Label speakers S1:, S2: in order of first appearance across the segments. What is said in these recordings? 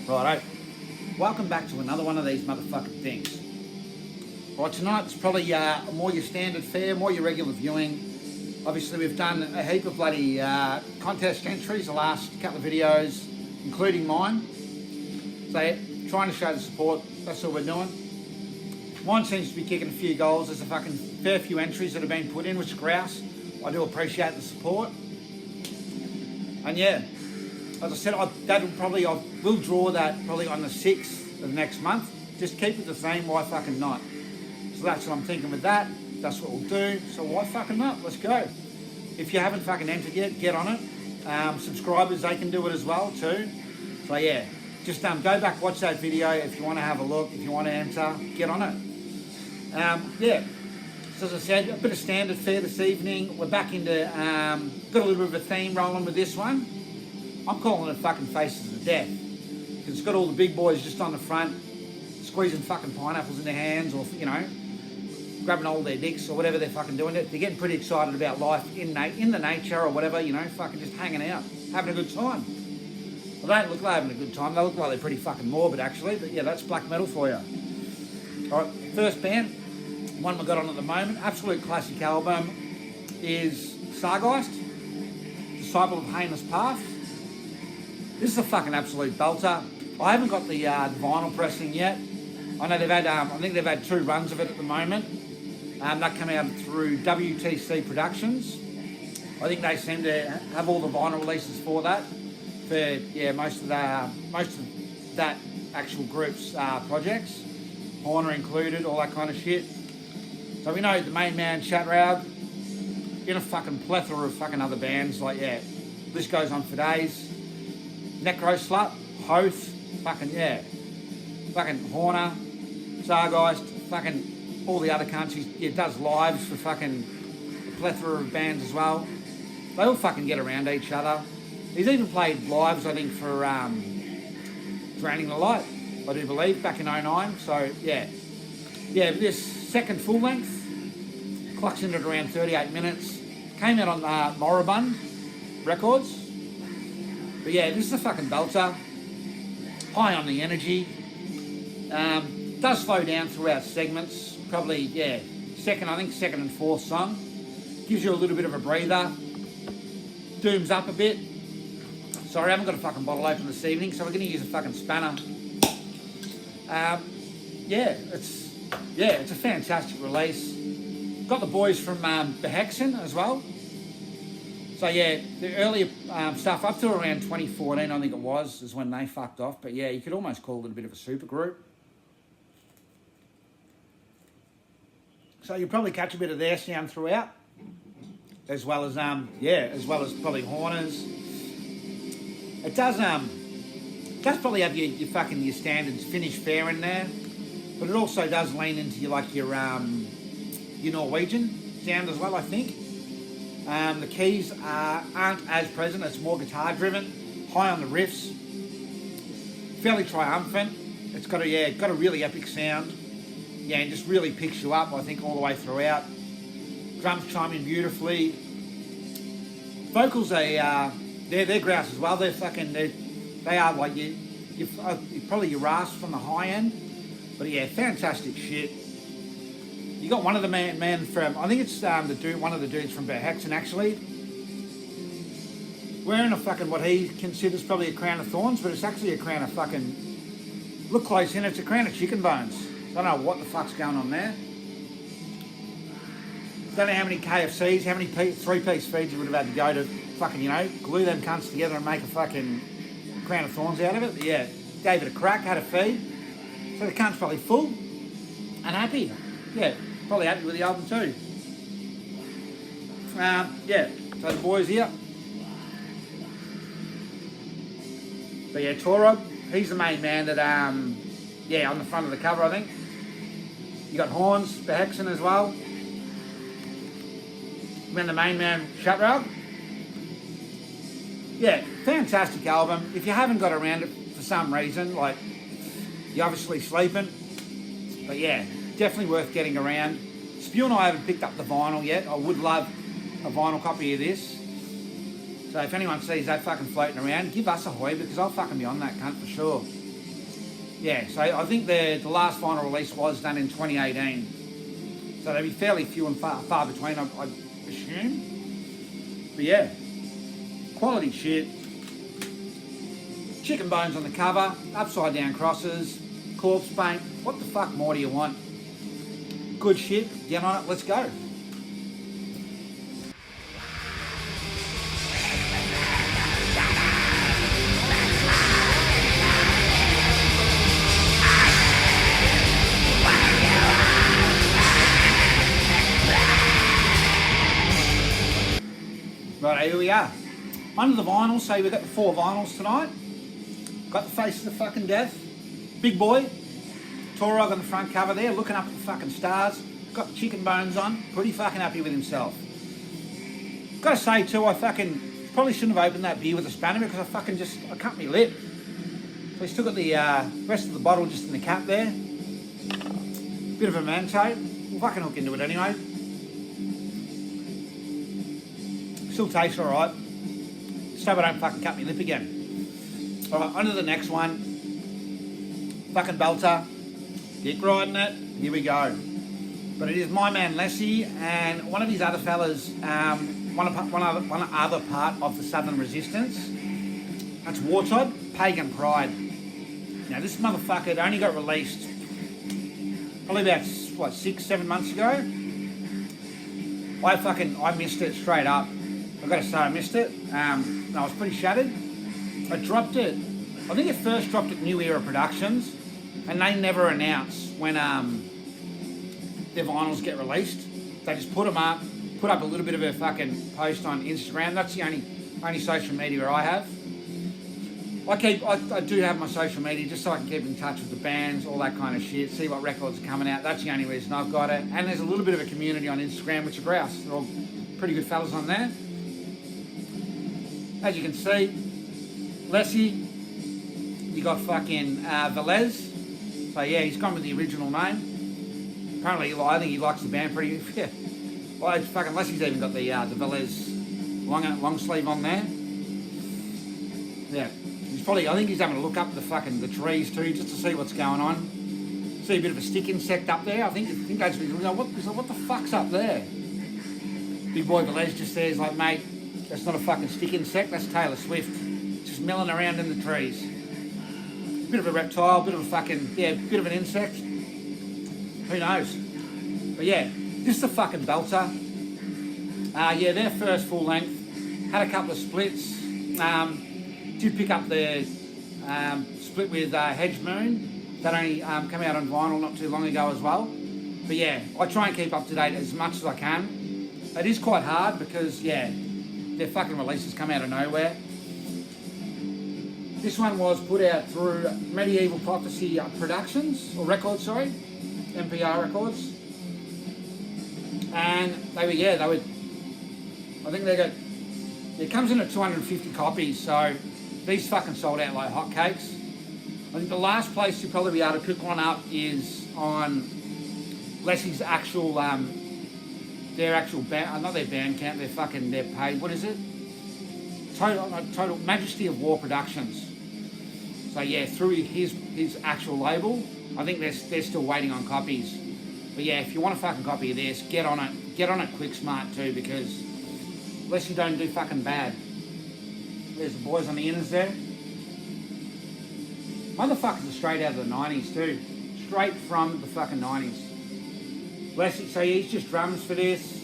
S1: Righto. Welcome back to another one of these motherfucking things. Right, tonight's probably more your standard fare, more your regular viewing. Obviously, we've done a heap of bloody contest entries the last couple of videos, including mine. So, yeah, trying to show the support, that's all we're doing. Mine seems to be kicking a few goals. There's a fucking fair few entries that have been put in, which is grouse. I do appreciate the support. And yeah, as I said, I will draw that probably on the 6th of next month. Just keep it the same, why fucking not? So that's what I'm thinking with that. That's what we'll do. So why fucking not? Let's go. If you haven't fucking entered yet, get on it. Subscribers, they can do it as well too. So yeah, just go back, watch that video if you want to have a look. If you want to enter, get on it. Yeah. So as I said, a bit of standard fare this evening. We're back into, got a little bit of a theme rolling with this one. I'm calling it fucking Faces of Death. Because it's got all the big boys just on the front, squeezing fucking pineapples in their hands, or, you know, grabbing all their dicks or whatever they're fucking doing. They're getting pretty excited about life in the nature or whatever, you know, fucking just hanging out, having a good time. Well, they don't look like having a good time. They look like they're pretty fucking morbid, actually. But yeah, that's black metal for you. All right, first band, one we've got on at the moment, absolute classic album, is Sargeist, Disciple of Heinous Path. This is a fucking absolute belter. I haven't got the vinyl pressing yet. I know they've had, I think they've had 2 runs of it at the moment. That come out through WTC Productions. I think they seem to have all the vinyl releases for that. For yeah, most of that actual group's projects, Horner included, all that kind of shit. So we know the main man, Shatraug, in a fucking plethora of fucking other bands. Like yeah, this goes on for days. Necroslut, Hoth, fucking yeah, fucking Horner, Sargeist, fucking all the other countries. He does lives for fucking a plethora of bands as well. They all fucking get around each other. He's even played lives, I think, for Drowning the Light, I do believe, back in 09. So yeah, this second full length clocks in at around 38 minutes. Came out on Moribund Records. But yeah, this is a fucking belter. High on the energy. Does slow down throughout segments. Probably, yeah, second and fourth song. Gives you a little bit of a breather. Dooms up a bit. Sorry, I haven't got a fucking bottle open this evening, so we're going to use a fucking spanner. It's a fantastic release. Got the boys from Behexen as well. So yeah, the earlier stuff up to around 2014, I think it was, is when they fucked off. But yeah, you could almost call it a bit of a super group. So you'll probably catch a bit of their sound throughout, as well as probably Horner's. It does probably have your standards finished fare in there, but it also does lean into your Norwegian sound as well, I think. The keys aren't as present, it's more guitar driven, high on the riffs, fairly triumphant. It's got a really epic sound, yeah, and just really picks you up, I think, all the way throughout. Drums chime in beautifully. Vocals, they're grouse as well. They are like probably your rasp from the high end, but yeah, fantastic shit. You got one of the man from, I think it's one of the dudes from Behexen actually, wearing a fucking, what he considers probably a crown of thorns, but it's actually a crown of fucking, look close in, it's a crown of chicken bones. I don't know what the fuck's going on there. Don't know how many KFCs, how many 3-piece feeds you would have had to go to fucking, glue them cunts together and make a fucking crown of thorns out of it. But yeah, gave it a crack, had a feed. So the cunt's probably full and happy. Yeah, probably happy with the album too. Yeah, so the boys here. But yeah, Torog, he's the main man that, on the front of the cover, I think. You got Horns, Behexen as well. Then the main man, Shatraug. Yeah, fantastic album. If you haven't got around it for some reason, like, you're obviously sleeping. But yeah, definitely worth getting around. Spew and I haven't picked up the vinyl yet. I would love a vinyl copy of this. So if anyone sees that fucking floating around, give us a hoy, because I'll fucking be on that cunt for sure. Yeah, so I think the last vinyl release was done in 2018. So they'd be fairly few and far between, I assume. But yeah, quality shit. Chicken bones on the cover, upside down crosses, corpse paint. What the fuck more do you want? Good shit, get on it, let's go. Right, here we are. Under the vinyls, so we've got the 4 vinyls tonight. Got the Face of the Fucking Death. Big boy. Torog on the front cover there, looking up at the fucking stars. Got the chicken bones on. Pretty fucking happy with himself. Gotta say too, I fucking probably shouldn't have opened that beer with a spanner because I cut my lip. So he's still got the rest of the bottle just in the cap there. Bit of a manto. We'll fucking hook into it anyway. Still tastes alright. Just hope I don't fucking cut my lip again. Alright, on to the next one. Fucking belter. Dick riding it. Here we go. But it is my man Lessie and one of his other fellas, one other part of the Southern Resistance. That's Wartödd, Pagan Pride. Now this motherfucker it only got released probably about 6-7 months ago. I missed it straight up. I've got to say I missed it. I was pretty shattered. I dropped it. I think it first dropped at New Era Productions, and they never announce when their vinyls get released. They just put them up, put up a little bit of a fucking post on Instagram. That's the only social media I have. I do have my social media just so I can keep in touch with the bands, all that kind of shit, see what records are coming out. That's the only reason I've got it. And there's a little bit of a community on Instagram, which are grouse. They're all pretty good fellas on there. As you can see, Lessie, you got fucking Velez. So yeah, he's gone with the original name. Apparently, I think he likes the band pretty. Yeah. Well, fucking Lessie's even got the Velez long sleeve on there. Yeah, I think he's having a look up the trees too, just to see what's going on. See a bit of a stick insect up there. I think that's what the fuck's up there. Big boy Velez just says like, mate, that's not a fucking stick insect, that's Taylor Swift. Just milling around in the trees. Bit of a reptile, bit of an insect. Who knows? But yeah, this is a fucking belter. Yeah, their first full length. Had a couple of splits. Did pick up the split with Hedge Moon. That only came out on vinyl not too long ago as well. But yeah, I try and keep up to date as much as I can. It is quite hard because, yeah, their fucking releases come out of nowhere. This one was put out through Medieval Prophecy Productions, or Records, sorry, MPR Records. And I think it comes in at 250 copies, so these fucking sold out like hotcakes. I think the last place you'll probably be able to pick one up is on Lessie's actual, their actual band, not their Bandcamp, their paid, what is it? Total Majesty of War Productions. So yeah, through his actual label, I think they're still waiting on copies. But yeah, if you want a fucking copy of this, get on it quick smart too, because unless you don't do fucking bad. There's the boys on the inners there. Motherfuckers are straight out of the 90s too. Straight from the fucking 90s. Leslie, so he's just drums for this.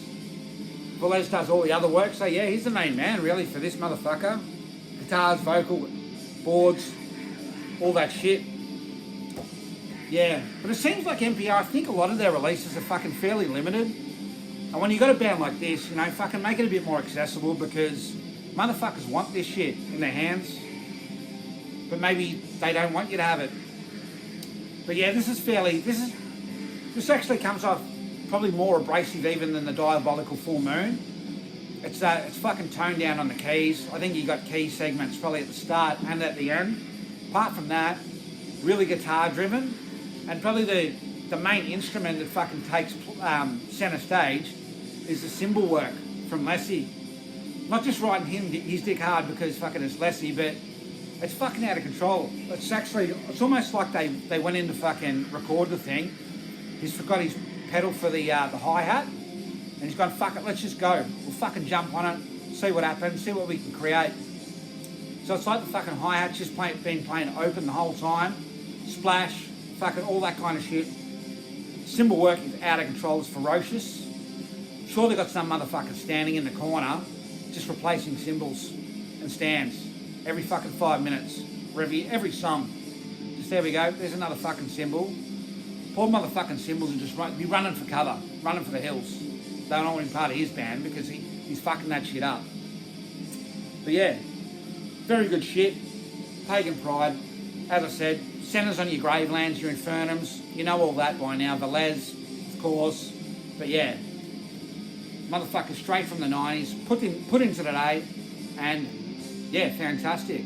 S1: Velez does all the other work, so yeah, he's the main man really for this motherfucker. Guitars, vocal, boards, all that shit. Yeah, but it seems like MPR, I think a lot of their releases are fucking fairly limited. And when you got a band like this, you know, fucking make it a bit more accessible because motherfuckers want this shit in their hands. But maybe they don't want you to have it. But yeah, this actually comes off probably more abrasive even than the Diabolical Full Moon. It's fucking toned down on the keys. I think you got key segments probably at the start and at the end. Apart from that, really guitar driven. And probably the main instrument that fucking takes centre stage is the cymbal work from Lessie. Not just writing his dick hard because fucking it's Lessie, but It's fucking out of control. It's almost like they went in to fucking record the thing. He's forgot his pedal for the hi-hat, and he's gone, fuck it, let's just go. We'll fucking jump on it, see what happens, see what we can create. So it's like the fucking hi-hat's just been playing open the whole time. Splash, fucking all that kind of shit. Cymbal work is out of control, it's ferocious. Sure, they've got some motherfucker standing in the corner, just replacing cymbals and stands every fucking 5 minutes, every song. Just there we go, there's another fucking cymbal. Poor motherfucking cymbals are just be running for cover, running for the hills. They don't want him part of his band because he's fucking that shit up. But yeah, very good shit. Pagan Pride, as I said, centres on your gravelands, your infernums, you know all that by now. Velez, of course. But yeah, motherfucker straight from the 90s, put into today, and yeah, fantastic.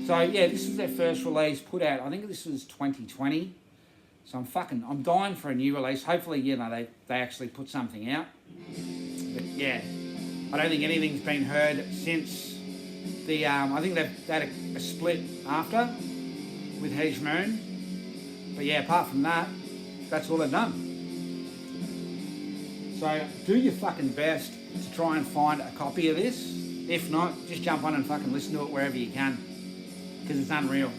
S1: So yeah, this is their first release put out. I think this was 2020. So I'm dying for a new release. Hopefully, you know, they actually put something out. But yeah, I don't think anything's been heard since the, I think they've had a split after with Hedge Moon. But yeah, apart from that, that's all they've done. So do your fucking best to try and find a copy of this. If not, just jump on and fucking listen to it wherever you can, because it's unreal.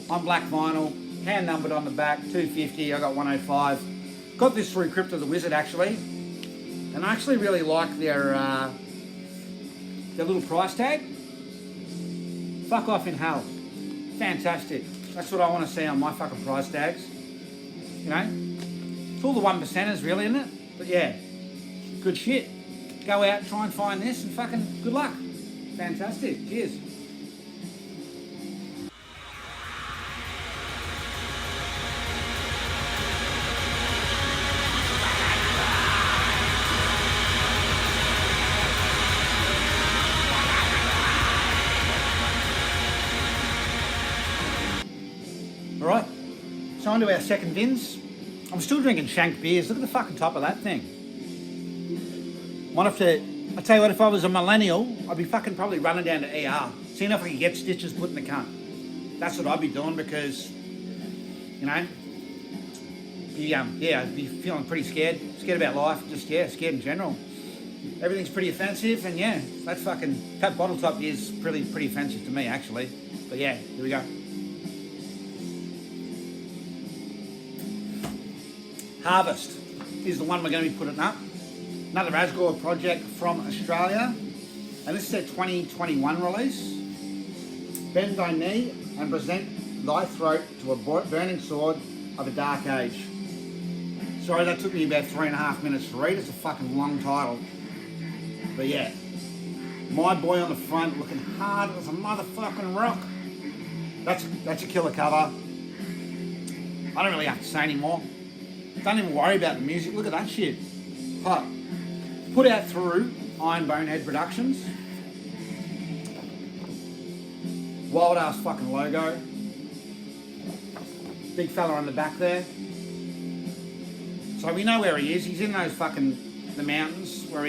S1: On black vinyl, hand numbered on the back, 250, I got 105. Got this through Crypto the Wizard actually, and I actually really like their little price tag. Fuck off in hell. Fantastic. That's what I want to see on my fucking price tags. You know? It's all the 1%ers really, isn't it? But yeah, good shit. Go out, try and find this, and fucking good luck. Fantastic. Cheers. Alright, so on to our second bins. I'm still drinking Shank beers. Look at the fucking top of that thing. I tell you what, if I was a millennial, I'd be fucking probably running down to ER, seeing if I could get stitches put in the cunt. That's what I'd be doing because, you know, I'd be feeling pretty scared about life, just, yeah, scared in general. Everything's pretty offensive, and yeah, that bottle top is pretty offensive to me, actually. But yeah, here we go. Harvest is the one we're going to be putting up. Another Asgore project from Australia. And this is their 2021 release. Bend thy knee and present thy throat to a burning sword of a dark age. Sorry, that took me about 3.5 minutes to read. It's a fucking long title. But yeah, my boy on the front looking hard as a motherfucking rock. That's a killer cover. I don't really have to say anymore. Don't even worry about the music. Look at that shit. Hot. Put out through Iron Bonehead Productions. Wild ass fucking logo. Big fella on the back there. So we know where he is. He's in those fucking the mountains where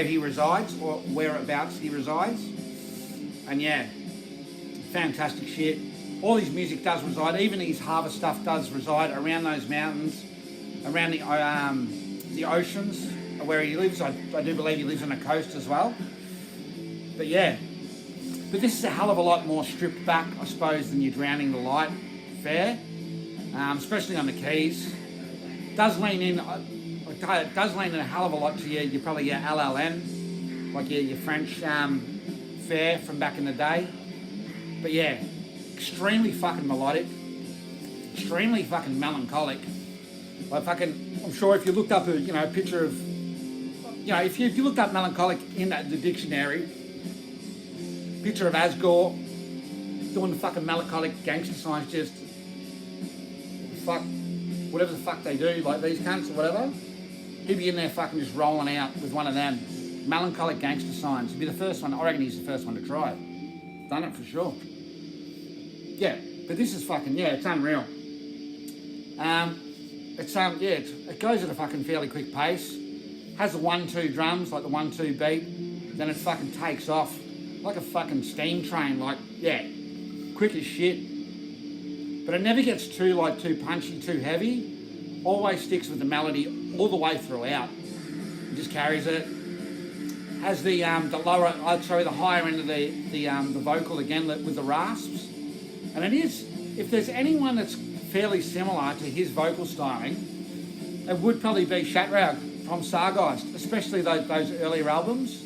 S1: he resides, or whereabouts he resides. And yeah, fantastic shit. All his music does reside, even his harvest stuff does reside around those mountains, around the oceans where he lives. I do believe he lives on a coast as well. But yeah, but this is a hell of a lot more stripped back, I suppose, than your Drowning the Light fare, especially on the keys. It does lean in a hell of a lot to your probably your LLN, like your French fare from back in the day. But yeah, extremely fucking melodic, extremely fucking melancholic. Like I'm sure if you looked up a picture of, if you looked up melancholic in the dictionary, picture of Asgore doing the fucking melancholic gangster signs, just whatever the fuck they do, like these cunts or whatever, he'd be in there fucking just rolling out with one of them melancholic gangster signs. He'd be the first one. I reckon he's the first one to try it. Done it for sure. Yeah, but this is fucking, yeah, it's unreal. It goes at a fucking fairly quick pace. Has the 1-2 drums, like the 1-2 beat, then it fucking takes off like a fucking steam train, like, yeah, quick as shit. But it never gets too punchy, too heavy. Always sticks with the melody all the way throughout. It just carries it. Has the higher end of the vocal again with the rasps. And it is, if there's anyone that's fairly similar to his vocal styling, it would probably be Shatrag from Sargeist, especially those earlier albums.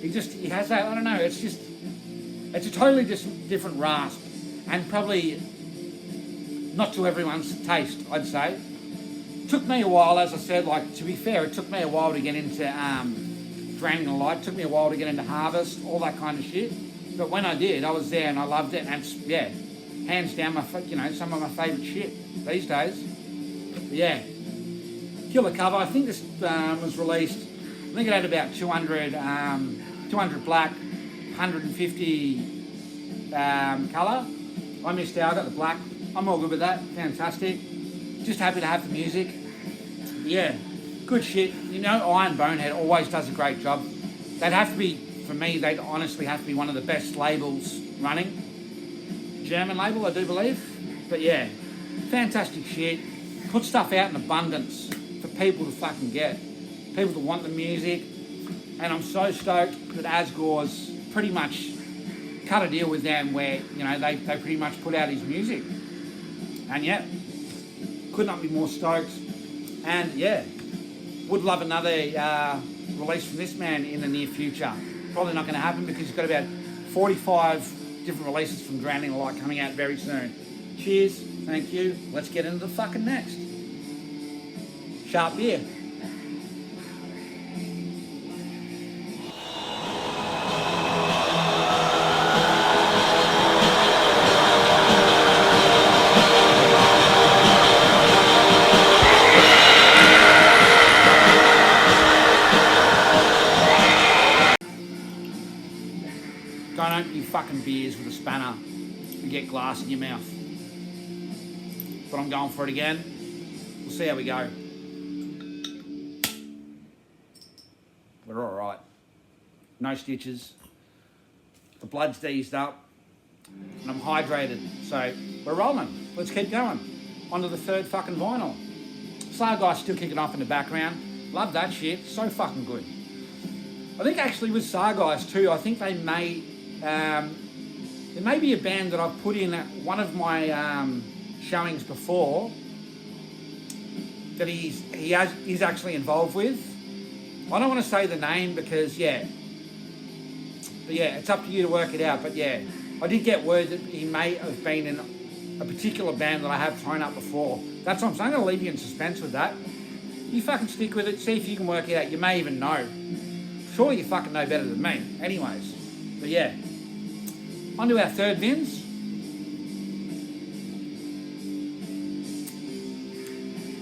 S1: He has that, I don't know, it's a totally different rasp, and probably not to everyone's taste, I'd say. Took me a while, as I said, like, to be fair, it took me a while to get into Drowning the Light, it took me a while to get into Harvest, all that kind of shit. But when I did, I was there and I loved it, and it's, yeah, hands down some of my favourite shit these days. But yeah, killer cover. I think this was released, I think it had about 200 black, 150 colour. I missed out, I got the black. I'm all good with that, fantastic. Just happy to have the music. Yeah, good shit. You know, Iron Bonehead always does a great job. They'd have to be, for me, they'd honestly have to be one of the best labels running. German label, I do believe. But yeah, fantastic shit. Put stuff out in abundance for people to fucking get. People that want the music. And I'm so stoked that Asgore's pretty much cut a deal with them where, you know, they pretty much put out his music. And yeah, could not be more stoked. And yeah, would love another release from this man in the near future. Probably not going to happen because he's got about 45 different releases from Drowning the Light coming out very soon. Cheers, thank you. Let's get into the fucking next. Sharp beer. Don't open your fucking beers with a spanner and get glass in your mouth. But I'm going for it again. We'll see how we go. We're all right. No stitches. The blood's eased up. And I'm hydrated. So we're rolling. Let's keep going. On to the third fucking vinyl. Sargeist still kicking off in the background. Love that shit. So fucking good. I think actually with Sargeist too, I think they may... there may be a band that I've put in at one of my showings before that he's actually involved with. I don't want to say the name because but yeah, it's up to you to work it out. But yeah, I did get word that he may have been in a particular band that I have thrown up before. That's what I'm saying. I'm going to leave you in suspense with that. You fucking stick with it. See if you can work it out. You may even know. Surely you fucking know better than me. Anyways, but yeah. On to our third Vins.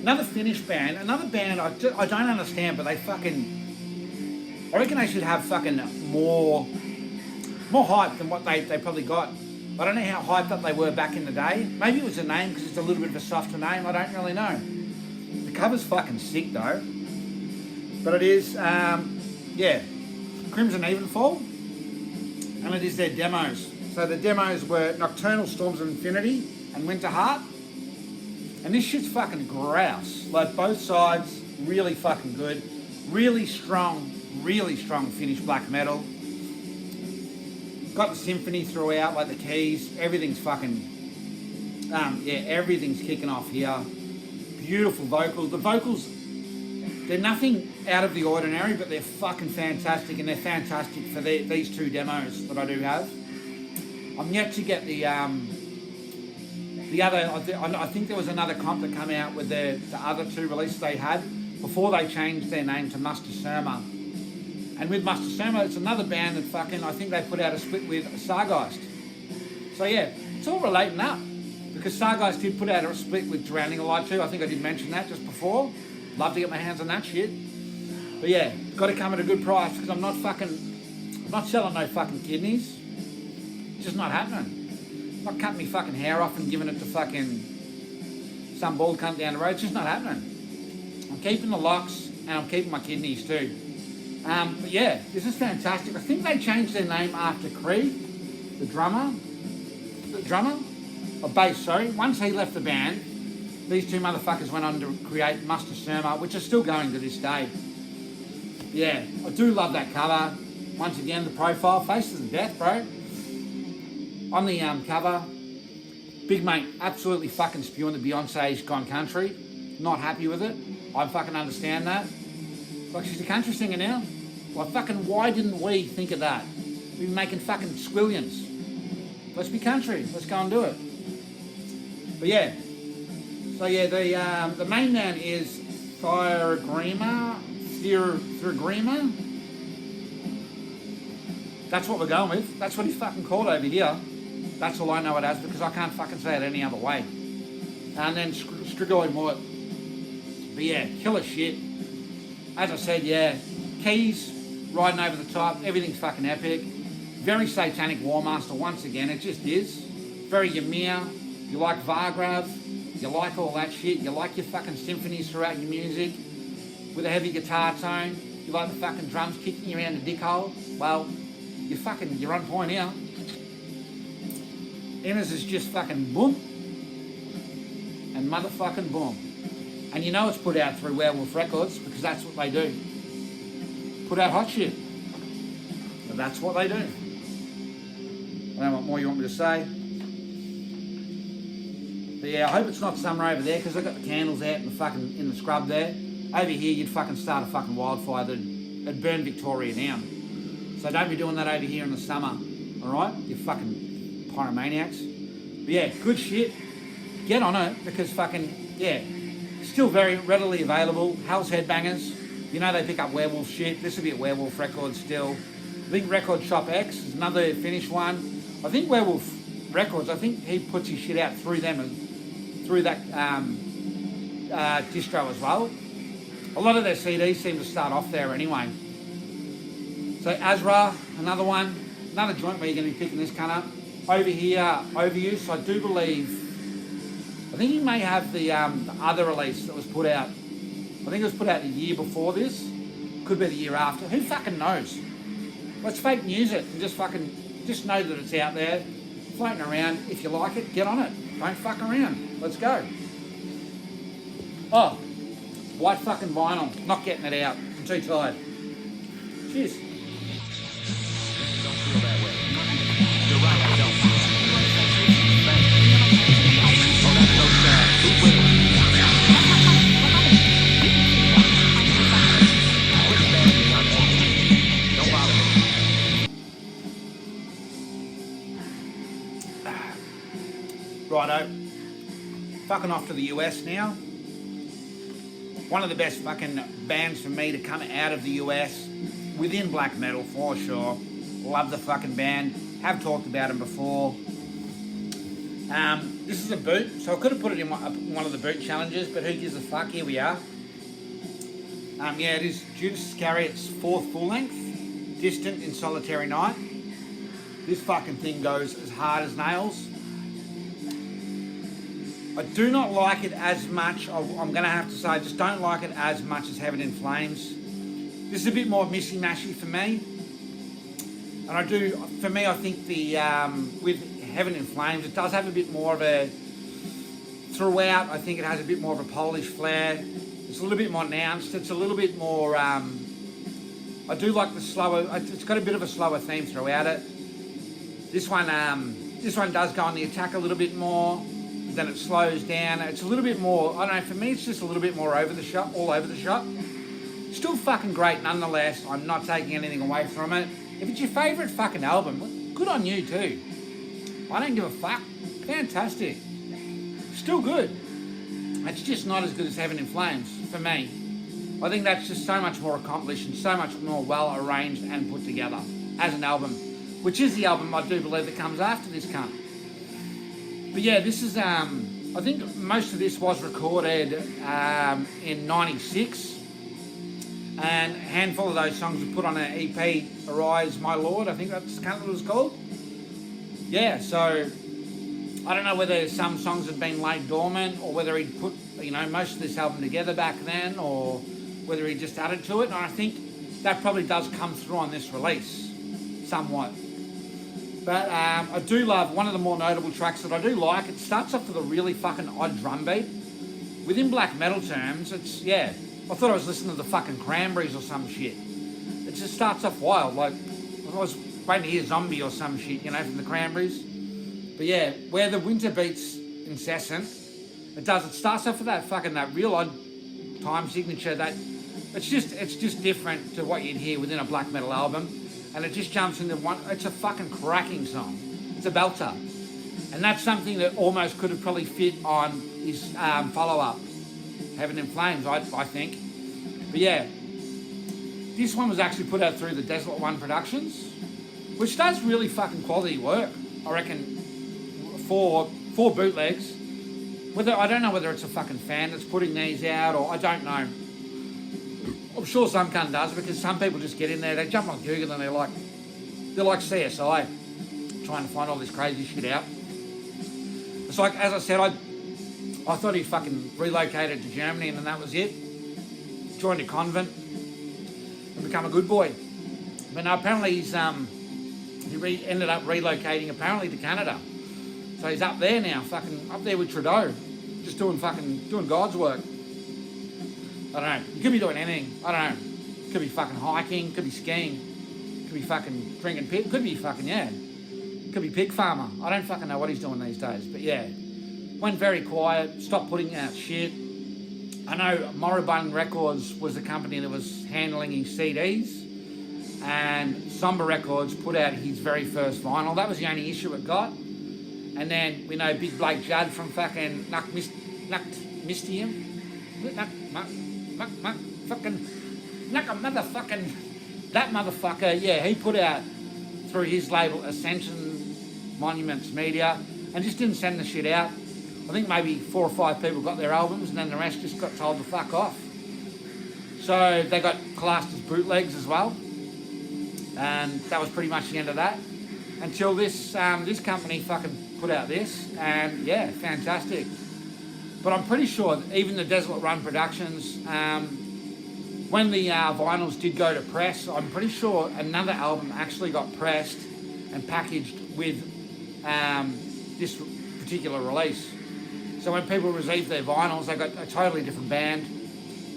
S1: Another Finnish band, another band I don't understand, but they fucking... I reckon they should have fucking more hype than what they probably got. I don't know how hyped up they were back in the day. Maybe it was a name because it's a little bit of a softer name, I don't really know. The cover's fucking sick though. But it is, Crimson Evenfall. And it is their demos. So the demos were Nocturnal, Storms of Infinity, and Winter Heart. And this shit's fucking grouse. Like both sides, really fucking good. Really strong Finnish black metal. Got the symphony throughout, like the keys. Everything's fucking, everything's kicking off here. Beautiful vocals. The vocals, they're nothing out of the ordinary, but they're fucking fantastic, and they're fantastic for these two demos that I do have. I'm yet to get the other, I think there was another comp that came out with the other two releases they had before they changed their name to Muster Surma. And with Muster Surma, it's another band that fucking, I think they put out a split with Sargeist. So yeah, it's all relating up. Because Sargeist did put out a split with Drowning the Light too. I think I did mention that just before. Love to get my hands on that shit. But yeah, got to come at a good price because I'm not selling no fucking kidneys. It's just not happening. I'm not cutting me fucking hair off and giving it to fucking some bald cunt down the road. It's just not happening. I'm keeping the locks and I'm keeping my kidneys too. But yeah, this is fantastic. I think they changed their name after Creed, the drummer, or bass, sorry. Once he left the band, these two motherfuckers went on to create Muster Serma, which is still going to this day. Yeah, I do love that cover. Once again, the profile, Faces of Death, bro. On the cover, Big Mate absolutely fucking spewing the Beyonce's Gone Country. Not happy with it. I fucking understand that. Like, she's a country singer now. Like, fucking, why didn't we think of that? We've been making fucking squillions. Let's be country. Let's go and do it. But yeah. So yeah, the main man is Thiragrima. That's what we're going with. That's what he's fucking called over here. That's all I know it as, because I can't fucking say it any other way. And then Strigoi Mort. But yeah, killer shit. As I said, yeah, keys, riding over the top, everything's fucking epic. Very satanic War Master once again, it just is. Very Ymir, you like Vargrav, you like all that shit, you like your fucking symphonies throughout your music, with a heavy guitar tone, you like the fucking drums kicking you around the dick hole, well, you're on point here. Heinous is just fucking boom, and motherfucking boom. And you know it's put out through Werewolf Records, because that's what they do. Put out hot shit. But that's what they do. I don't know what more you want me to say. But yeah, I hope it's not summer over there, because I've got the candles out in the scrub there. Over here, you'd fucking start a fucking wildfire that'd burn Victoria down. So don't be doing that over here in the summer. Alright? You fucking pyromaniacs. But yeah, good shit. Get on it, because fucking, yeah. Still very readily available. Hell's Headbangers. You know they pick up Werewolf shit. This will be at Werewolf Records still. I think Record Shop X is another Finnish one. I think Werewolf Records, I think he puts his shit out through them and through that distro as well. A lot of their CDs seem to start off there anyway. So Azra, another one. Another joint where you're going to be picking this cunt up. Over here, Overuse, I do believe. I think he may have the other release that was put out. I think it was put out the year before this. Could be the year after. Who fucking knows? Let's fake news it and just know that it's out there, floating around. If you like it, get on it. Don't fuck around. Let's go. Oh, white fucking vinyl. Not getting it out. I'm too tired. Cheers. Don't feel that way. You're right, I don't. Oh, that's so sad. Who's with me? Don't bother me. Righto. Fucking off to the US now. One of the best fucking bands for me to come out of the US within black metal for sure. Love the fucking band. Have talked about them before. This is a boot, so I could have put it in one of the boot challenges, but who gives a fuck? Here we are. Yeah, it is Judas Iscariot's 4th full length, Distant in Solitary Night. This fucking thing goes as hard as nails. I do not like it as much. I'm going to have to say, I just don't like it as much as Heaven in Flames. This is a bit more missy-mashy for me. And I think with Heaven in Flames, it does have a bit more of a, throughout, I think it has a bit more of a Polish flair. It's a little bit more announced. It's a little bit more, I do like the slower, it's got a bit of a slower theme throughout it. This one does go on the attack a little bit more. Then it slows down. It's a little bit more, I don't know, for me it's just a little bit more over the shop, all over the shop. Still fucking great nonetheless. I'm not taking anything away from it. If it's your favourite fucking album, good on you too. I don't give a fuck. Fantastic. Still good. It's just not as good as Heaven in Flames for me. I think that's just so much more accomplished and so much more well arranged and put together as an album, which is the album I do believe that comes after this cunt. But yeah, this is, I think most of this was recorded in 96. And a handful of those songs were put on an EP, Arise My Lord, I think that's kind of what it was called. Yeah, so I don't know whether some songs had been laid dormant or whether he'd put, most of this album together back then or whether he just added to it. And I think that probably does come through on this release, somewhat. But I do love one of the more notable tracks that I do like. It starts off with a really fucking odd drum beat. Within black metal terms, it's, yeah, I thought I was listening to the fucking Cranberries or some shit. It just starts off wild, like I was waiting to hear Zombie or some shit, you know, from the Cranberries. But yeah, where the winter beat's incessant, it starts off with that real odd time signature that it's just different to what you'd hear within a black metal album. And it just jumps into one, it's a fucking cracking song. It's a belter. And that's something that almost could have probably fit on his follow-up, Heaven in Flames, I think. But yeah, this one was actually put out through the Desolate One Productions, which does really fucking quality work, I reckon, for bootlegs. I don't know whether it's a fucking fan that's putting these out, or I don't know. I'm sure some cunt does, because some people just get in there, they jump on Google and they're like CSI, trying to find all this crazy shit out. It's like, as I said, I thought he fucking relocated to Germany and then that was it. Joined a convent and become a good boy. But no, apparently he's ended up relocating apparently to Canada. So he's up there now, fucking up there with Trudeau, just doing God's work. I don't know. You could be doing anything. I don't know. Could be fucking hiking. Could be skiing. Could be fucking drinking pig. Could be fucking, yeah. Could be pig farmer. I don't fucking know what he's doing these days. But yeah, went very quiet. Stopped putting out shit. I know Moribund Records was the company that was handling his CDs. And Somber Records put out his very first vinyl. That was the only issue it got. And then we know Big Blake Judd from fucking that motherfucker, yeah, he put out through his label Ascension Monuments Media and just didn't send the shit out. I think maybe 4 or 5 people got their albums and then the rest just got told to fuck off. So they got classed as bootlegs as well, and that was pretty much the end of that until this company fucking put out this, and yeah, fantastic. But I'm pretty sure that even the Desolate Run Productions, when the vinyls did go to press, I'm pretty sure another album actually got pressed and packaged with this particular release. So when people received their vinyls, they got a totally different band,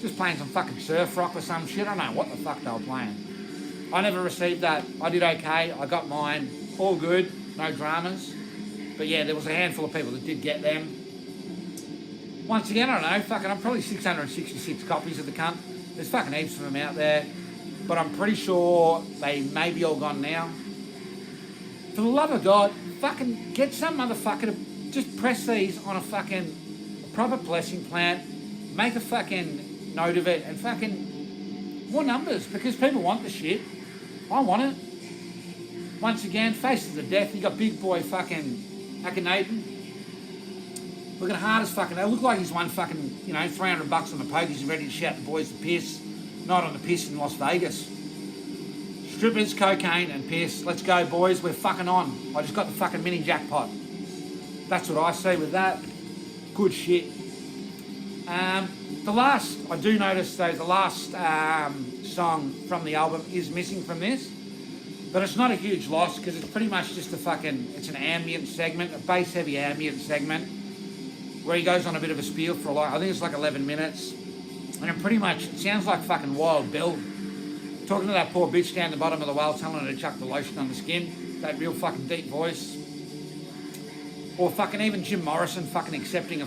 S1: just playing some fucking surf rock or some shit. I don't know what the fuck they were playing. I never received that. I did okay. I got mine. All good. No dramas. But yeah, there was a handful of people that did get them. Once again, I don't know, fucking, I'm probably 666 copies of the cunt. There's fucking heaps of them out there. But I'm pretty sure they may be all gone now. For the love of God, fucking get some motherfucker to just press these on a fucking proper blessing plant. Make a fucking note of it and fucking more numbers, because people want the shit. I want it. Once again, Faces of Death, you got Big Boy fucking Akhenaten. Looking hard as fucking, they look like he's won fucking, $300 on the poker. He's ready to shout the boys to piss. Not on the piss in Las Vegas. Strippers, cocaine and piss. Let's go, boys. We're fucking on. I just got the fucking mini jackpot. That's what I see with that. Good shit. I do notice though, the last song from the album is missing from this. But it's not a huge loss because it's pretty much just it's an ambient segment, a bass heavy ambient segment, where he goes on a bit of a spiel for I think it's like 11 minutes. And it sounds like fucking Wild Bill talking to that poor bitch down the bottom of the well, telling her to chuck the lotion on the skin. That real fucking deep voice. Or fucking even Jim Morrison fucking accepting a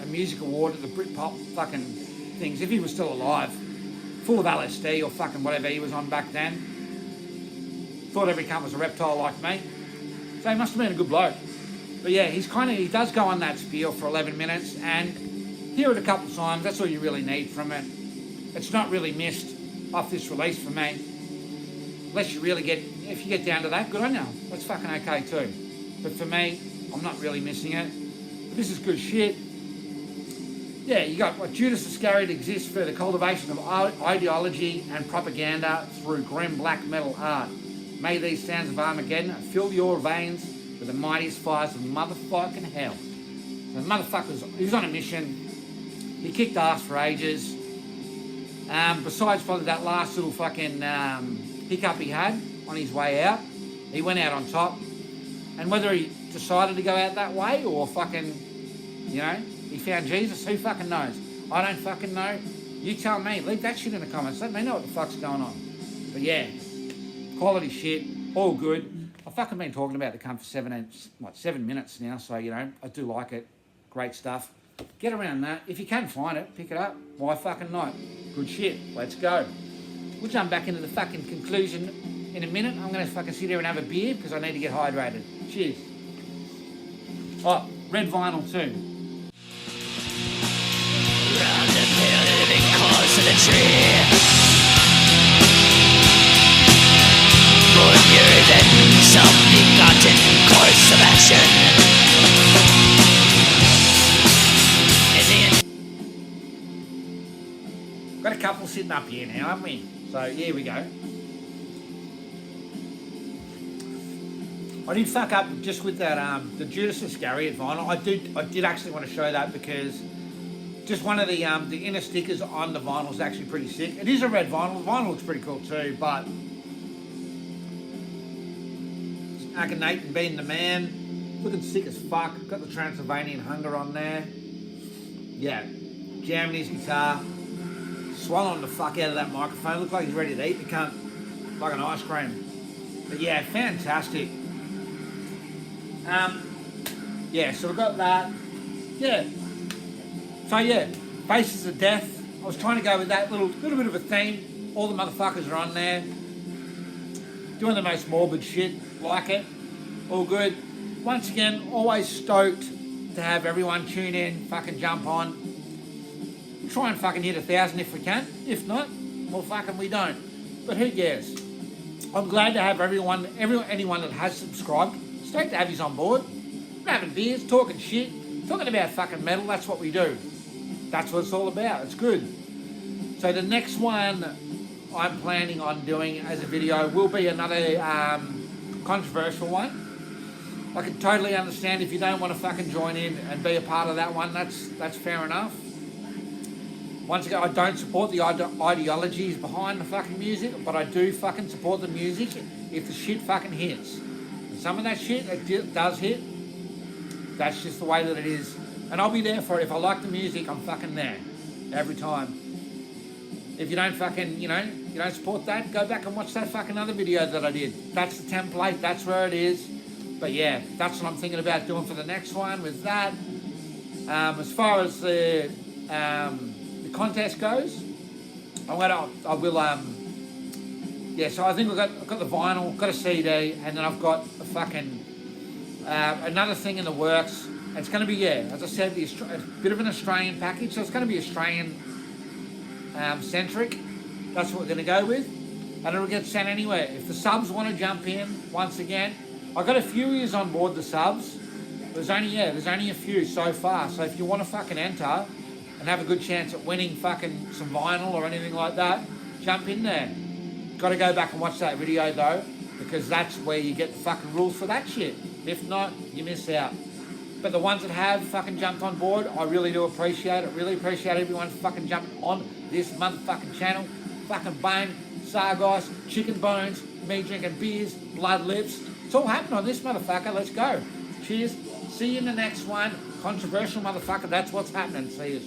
S1: music award at the Britpop fucking things, if he was still alive. Full of LSD or fucking whatever he was on back then. Thought every cunt was a reptile like me. So he must have been a good bloke. But yeah, he does go on that spiel for 11 minutes and hear it a couple of times. That's all you really need from it. It's not really missed off this release for me. Unless you really if you get down to that, good on you. That's fucking okay too. But for me, I'm not really missing it. But this is good shit. Yeah, you got what Judas Iscariot exists for the cultivation of ideology and propaganda through grim black metal art. May these sounds of Armageddon fill your veins with the mightiest fires of motherfucking hell. The motherfucker, he was on a mission. He kicked ass for ages. Besides probably that last little fucking hiccup he had on his way out, he went out on top. And whether he decided to go out that way or fucking, he found Jesus, who fucking knows? I don't fucking know. You tell me. Leave that shit in the comments. Let me know what the fuck's going on. But yeah, quality shit, all good. I've fucking been talking about the cunt for 7 minutes now, so, I do like it. Great stuff. Get around that. If you can find it, pick it up. Why fucking not? Good shit. Let's go. We'll jump back into the fucking conclusion in a minute. I'm going to fucking sit here and have a beer because I need to get hydrated. Cheers. Oh, red vinyl too.
S2: Round the pale living cause of the tree, more pure than some begotten course of action.
S1: Got a couple sitting up here now, haven't we? So here we go. I did fuck up just with that the Judas Iscariot vinyl. I did actually want to show that because just one of the inner stickers on the vinyl is actually pretty sick. It is a red vinyl. The vinyl looks pretty cool too, but Nathan being the man, looking sick as fuck. Got the Transylvanian hunger on there. Yeah, jamming his guitar. Swallowing the fuck out of that microphone. Looks like he's ready to eat the cunt. Like an ice cream. But yeah, fantastic. Yeah, so we've got that. Yeah. So yeah, Faces of Death. I was trying to go with that little bit of a theme. All the motherfuckers are on there. Doing the most morbid shit. Like it. All good. Once again, always stoked to have everyone tune in, fucking jump on. Try and fucking hit 1,000 if we can. If not, well fucking we don't. But who cares? I'm glad to have anyone that has subscribed. Stoked to have you on board. We're having beers, talking shit, talking about fucking metal. That's what we do. That's what it's all about. It's good. So the next one I'm planning on doing as a video will be another controversial one. I can totally understand if you don't want to fucking join in and be a part of that one. That's fair enough. Once again, I don't support the ideologies behind the fucking music, but I do fucking support the music if the shit fucking hits. And some of that shit, it does hit. That's just the way that it is. And I'll be there for it. If I like the music, I'm fucking there. Every time. If you don't fucking, you don't support that, go back and watch that fucking other video that I did. That's the template. That's where it is. But yeah, that's what I'm thinking about doing for the next one with that. As far as the contest goes, so I think I've got the vinyl, got a CD, and then I've got a fucking another thing in the works. It's going to be, as I said, a bit of an Australian package, so it's going to be Australian centric. That's what we're going to go with, and it'll get sent anywhere. If the subs want to jump in, once again, I've got a few years on board the subs. There's only a few so far, so if you want to fucking enter and have a good chance at winning fucking some vinyl or anything like that, jump in there. Got to go back and watch that video though, because that's where you get the fucking rules for that shit. If not, you miss out. But the ones that have fucking jumped on board, I really do appreciate it. Really appreciate everyone fucking jumping on this motherfucking channel. Fucking Bane, Sargeist, chicken bones, me drinking beers, blood lips. It's all happening on this motherfucker. Let's go. Cheers. See you in the next one. Controversial motherfucker. That's what's happening. See you.